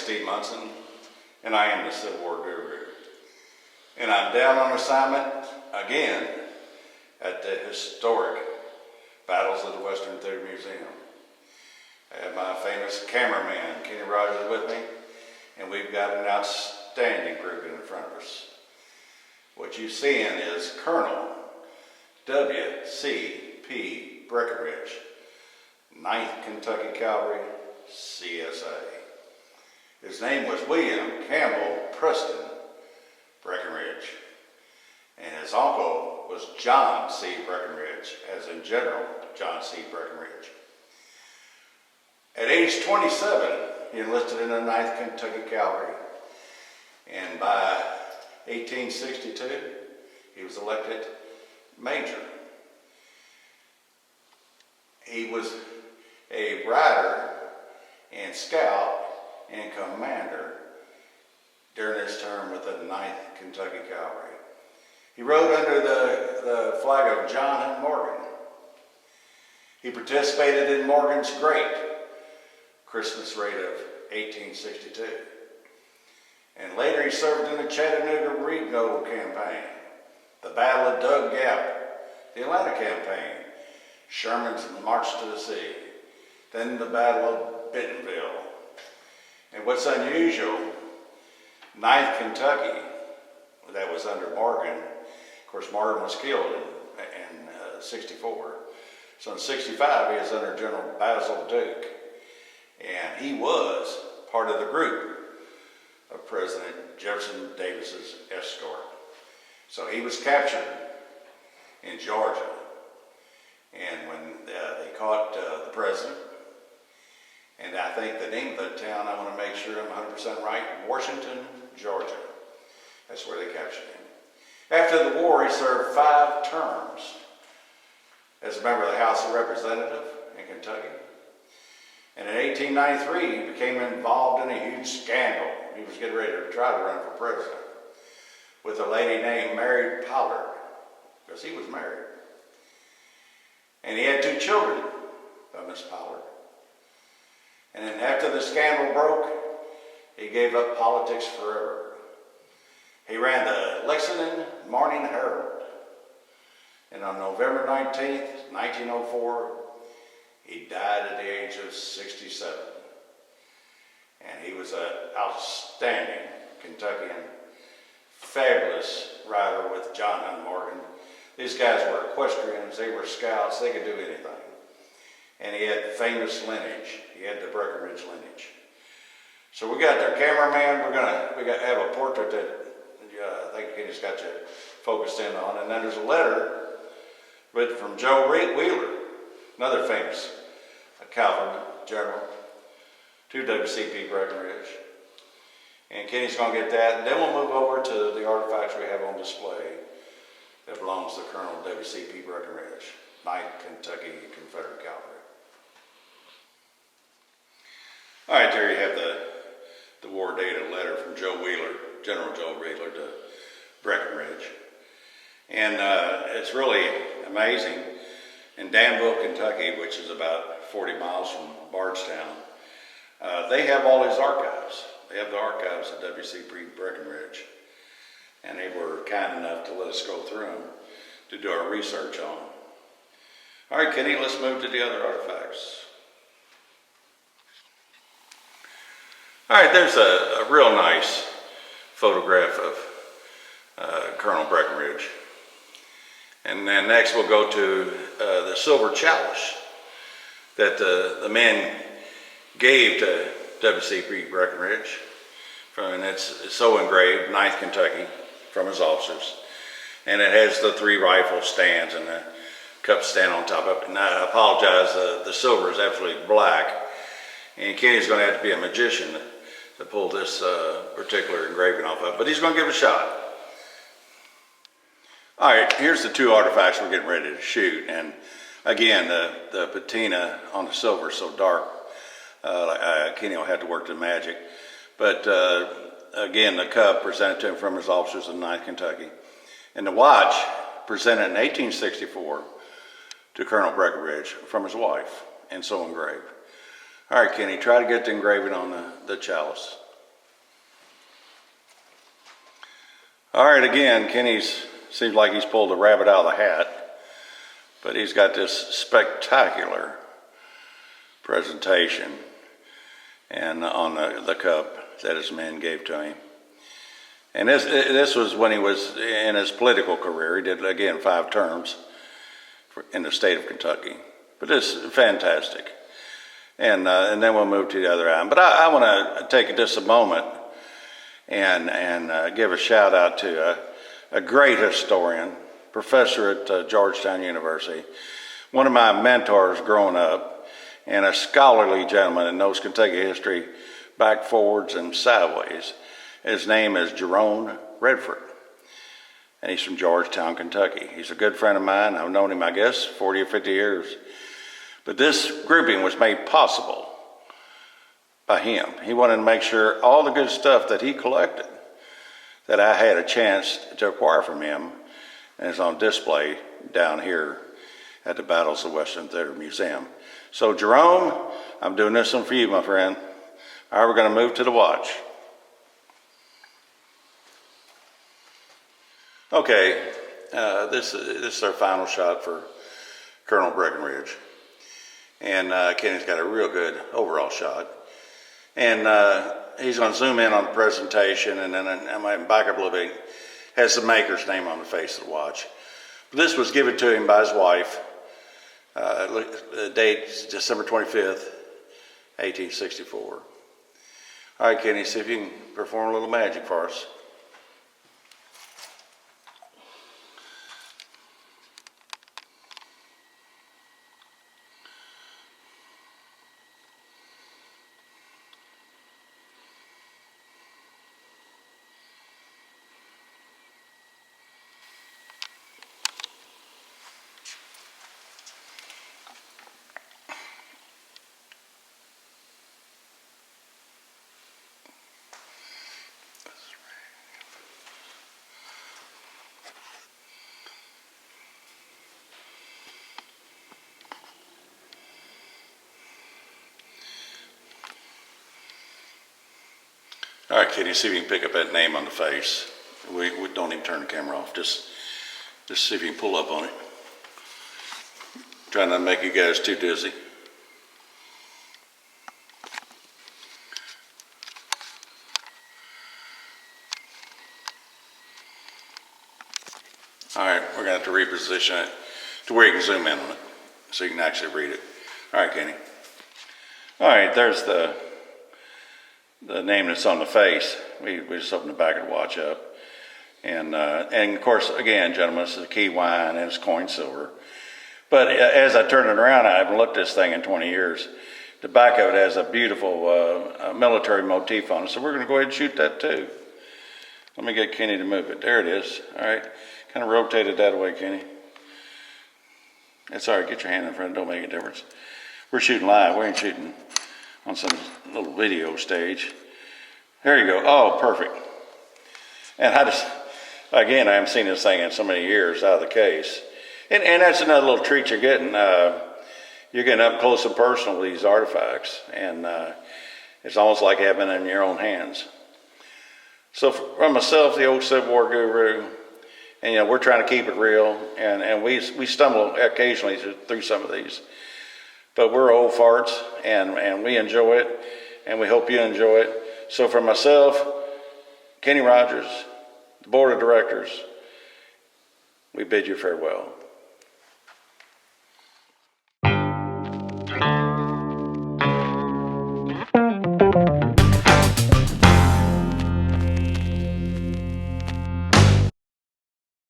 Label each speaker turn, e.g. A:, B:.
A: Steve Munson, and I am the Civil War Guru. And I'm down on assignment again at the historic Battles of the Western Theater Museum. I have my famous cameraman, Kenny Rogers, with me, and we've got an outstanding group in front of us. What you're seeing is Colonel W.C.P. Breckinridge, 9th Kentucky Cavalry, CSA. His name was William Campbell Preston Breckinridge, and his uncle was John C. Breckinridge, as in General John C. Breckinridge. At age 27, he enlisted in the 9th Kentucky Cavalry, and by 1862, he was elected major. He was a rider and scout and commander during his term with the 9th Kentucky Cavalry. He rode under the flag of John and Morgan. He participated in Morgan's Great Christmas Raid of 1862. And later he served in the Chattanooga-Rigo campaign, the Battle of Dug Gap, the Atlanta campaign, Sherman's March to the Sea, then the Battle of Bentonville. And what's unusual, 9th Kentucky, that was under Morgan. Of course, Morgan was killed in 64. So in 65, he was under General Basil Duke. And he was part of the group of President Jefferson Davis's escort. So he was captured in Georgia. And when they caught the president, and I think the name of the town, I want to make sure I'm 100% right, Washington, Georgia. That's where they captured him. After the war, he served 5 terms as a member of the House of Representatives in Kentucky. And in 1893, he became involved in a huge scandal. He was getting ready to try to run for president with a lady named Mary Pollard, because he was married. And he had 2 children by Miss Pollard. And then after the scandal broke, he gave up politics forever. He ran the Lexington Morning Herald. And on November 19th, 1904, he died at the age of 67. And he was an outstanding Kentuckian, fabulous rider with John Hunt Morgan. These guys were equestrians, they were scouts, they could do anything. And he had famous lineage. He had the Breckinridge lineage. So we got their cameraman. We got to have a portrait that I think Kenny's got you focused in on. And then there's a letter written from Joe Wheeler, another famous cavalry general, to W.C.P. Breckinridge. And Kenny's going to get that. And then we'll move over to the artifacts we have on display that belongs to Colonel W.C.P. Breckinridge, 9th Kentucky Confederate Cavalry. All right, there you have the war data letter from Joe Wheeler, General Joe Wheeler to Breckinridge. And it's really amazing. In Danville, Kentucky, which is about 40 miles from Bardstown, they have all his archives. They have the archives of W.C.P. Breckinridge. And they were kind enough to let us go through them to do our research on. All right, Kenny, let's move to the other artifacts. All right, there's a real nice photograph of Colonel Breckinridge. And then next we'll go to the silver chalice that the men gave to W.C.P. Breckinridge. And it's so engraved, 9th Kentucky, from his officers. And it has the 3 rifle stands and the cup stand on top of it. And I apologize, the silver is absolutely black. And Kenny's going to have to be a magician to pull this particular engraving off of it. But he's going to give it a shot. All right, here's the 2 artifacts we're getting ready to shoot. And again, the patina on the silver is so dark, Kenny will have to work the magic. But again, the cup presented to him from his officers in 9th Kentucky. And the watch presented in 1864 to Colonel Breckinridge from his wife, and so engraved. All right, Kenny, try to get the engraving on the chalice. All right, again, seems like he's pulled a rabbit out of the hat, but he's got this spectacular presentation and on the cup that his men gave to him. And this was when he was in his political career. He did, again, 5 terms in the state of Kentucky. But it's fantastic. And then we'll move to the other item. But I want to take just a moment and give a shout out to a great historian, professor at Georgetown University, one of my mentors growing up, and a scholarly gentleman that knows Kentucky history back, forwards, and sideways. His name is Jerome Redford, and he's from Georgetown, Kentucky. He's a good friend of mine. I've known him, I guess, 40 or 50 years. But this grouping was made possible by him. He wanted to make sure all the good stuff that he collected, that I had a chance to acquire from him, and is on display down here at the Battles of Western Theater Museum. So Jerome, I'm doing this one for you, my friend. All right, we're going to move to the watch. Okay, this is our final shot for Colonel Breckinridge. And Kenny's got a real good overall shot. And he's going to zoom in on the presentation, and then I might back up a little bit. Has the maker's name on the face of the watch. But this was given to him by his wife. The date is December 25th, 1864. All right, Kenny, see if you can perform a little magic for us. All right, Kitty, see if you can pick up that name on the face. We don't even turn the camera off. Just see if you can pull up on it. Trying not to make you guys too dizzy. All right, we're gonna have to reposition it to where you can zoom in on it so you can actually read it. All right, Kenny. All right, there's the name that's on the face. We just opened the back of the watch up. And of course, again, gentlemen, this is a key wine and it's coined silver. But as I turn it around, I haven't looked at this thing in 20 years. The back of it has a beautiful military motif on it. So we're going to go ahead and shoot that too. Let me get Kenny to move it. There it is. All right. Kind of rotate it that way, Kenny. It's all right. Get your hand in front. Don't make a difference. We're shooting live. We ain't shooting on some little video stage. There you go. Oh, perfect. And I haven't seen this thing in so many years out of the case. And that's another little treat you're getting. You're getting up close and personal with these artifacts. And it's almost like having it in your own hands. So from myself, the old Civil War guru, and we're trying to keep it real. And we stumble occasionally through some of these. But we're old farts, and we enjoy it, and we hope you enjoy it. So for myself, Kenny Rogers, the board of directors, we bid you farewell.